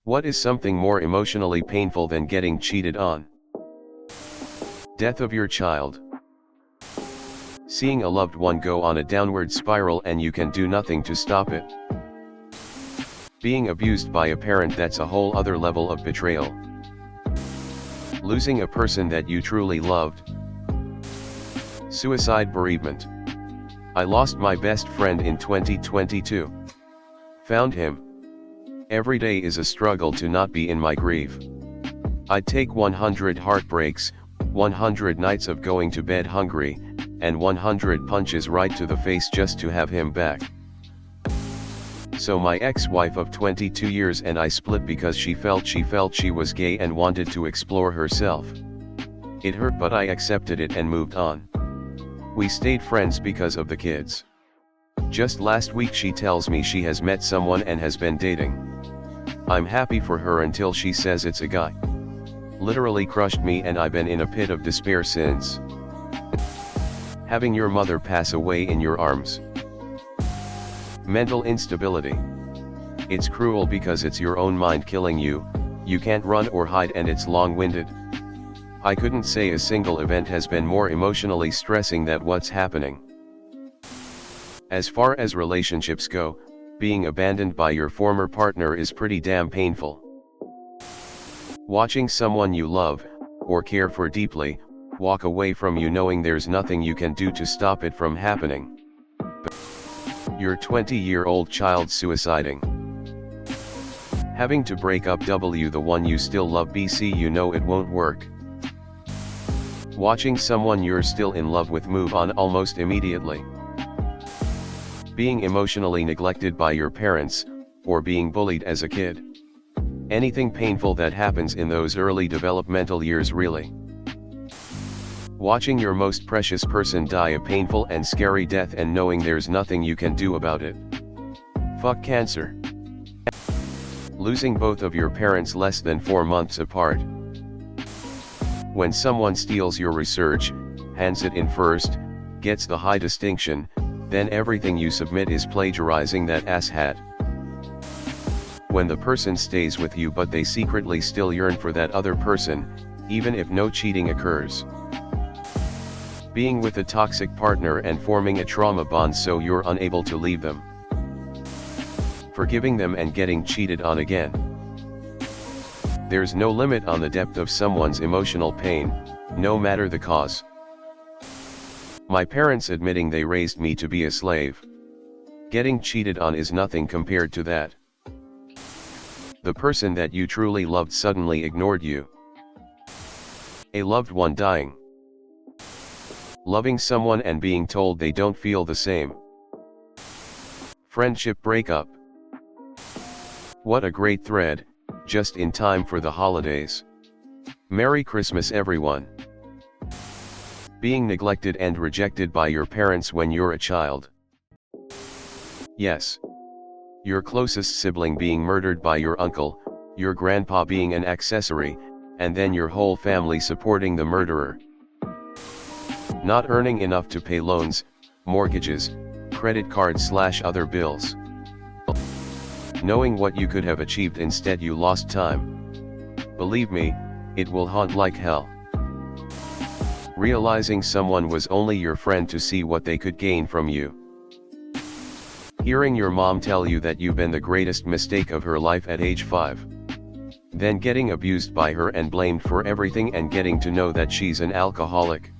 What is something more emotionally painful than getting cheated on? Death of your child. Seeing a loved one go on a downward spiral and you can do nothing to stop it. Being abused by a parent, that's a whole other level of betrayal. Losing a person that you truly loved. Suicide bereavement. I lost my best friend in 2022. Found him. Every day is a struggle to not be in my grief. I'd take 100 heartbreaks, 100 nights of going to bed hungry, and 100 punches right to the face just to have him back. So my ex-wife of 22 years and I split because she felt she was gay and wanted to explore herself. It hurt, but I accepted it and moved on. We stayed friends because of the kids. Just last week she tells me she has met someone and has been dating. I'm happy for her until she says it's a guy. Literally crushed me, and I've been in a pit of despair since. Having your mother pass away in your arms. Mental instability. It's cruel because it's your own mind killing you, you can't run or hide, and it's long-winded. I couldn't say a single event has been more emotionally stressing than what's happening. As far as relationships go, being abandoned by your former partner is pretty damn painful. Watching someone you love, or care for deeply, walk away from you knowing there's nothing you can do to stop it from happening. Your 20-year-old child suiciding. Having to break up the one you still love BC, you know it won't work. Watching someone you're still in love with move on almost immediately. Being emotionally neglected by your parents, or being bullied as a kid. Anything painful that happens in those early developmental years, really. Watching your most precious person die a painful and scary death and knowing there's nothing you can do about it. Fuck cancer. Losing both of your parents less than 4 months apart. When someone steals your research, hands it in first, gets the high distinction, then everything you submit is plagiarizing that asshat. When the person stays with you but they secretly still yearn for that other person, even if no cheating occurs. Being with a toxic partner and forming a trauma bond so you're unable to leave them. Forgiving them and getting cheated on again. There's no limit on the depth of someone's emotional pain, no matter the cause. My parents admitting they raised me to be a slave. Getting cheated on is nothing compared to that. The person that you truly loved suddenly ignored you. A loved one dying. Loving someone and being told they don't feel the same. Friendship breakup. What a great thread, just in time for the holidays. Merry Christmas, everyone. Being neglected and rejected by your parents when you're a child. Yes. Your closest sibling being murdered by your uncle, your grandpa being an accessory, and then your whole family supporting the murderer. Not earning enough to pay loans, mortgages, credit cards / other bills. Knowing what you could have achieved, instead you lost time. Believe me, it will haunt like hell. Realizing someone was only your friend to see what they could gain from you. Hearing your mom tell you that you've been the greatest mistake of her life at age 5. Then getting abused by her and blamed for everything and getting to know that she's an alcoholic.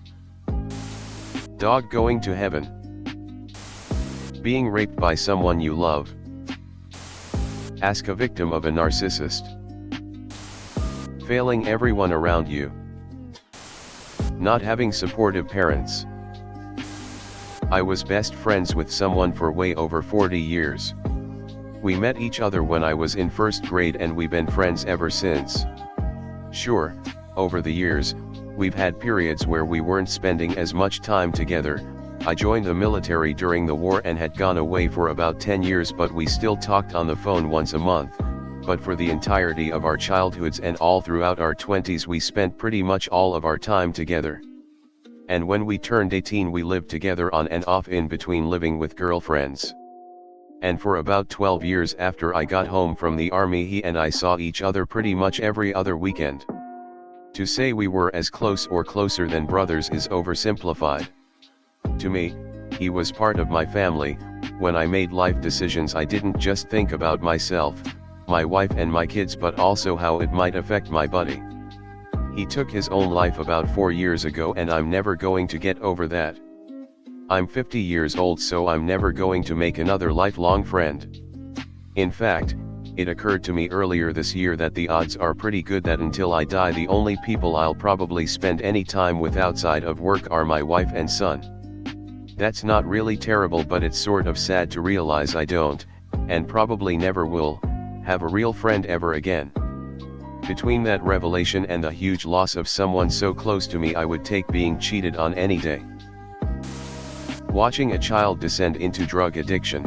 Dog going to heaven. Being raped by someone you love. Ask a victim of a narcissist. Failing everyone around you. Not having supportive parents. I was best friends with someone for way over 40 years. We met each other when I was in first grade and we've been friends ever since. Sure, over the years, we've had periods where we weren't spending as much time together. I joined the military during the war and had gone away for about 10 years, but we still talked on the phone once a month. But for the entirety of our childhoods and all throughout our 20s, we spent pretty much all of our time together. And when we turned 18, we lived together on and off, in between living with girlfriends. and for about 12 years after I got home from the army he and I saw each other pretty much every other weekend. To say we were as close or closer than brothers is oversimplified. To me, he was part of my family. When I made life decisions I didn't just think about myself, my wife and my kids, but also how it might affect my buddy. He took his own life about 4 years ago and I'm never going to get over that. I'm 50 years old, so I'm never going to make another lifelong friend. In fact, it occurred to me earlier this year that the odds are pretty good that until I die the only people I'll probably spend any time with outside of work are my wife and son. That's not really terrible, but it's sort of sad to realize I don't, and probably never will, have a real friend ever again. Between that revelation and the huge loss of someone so close to me, I would take being cheated on any day. Watching a child descend into drug addiction.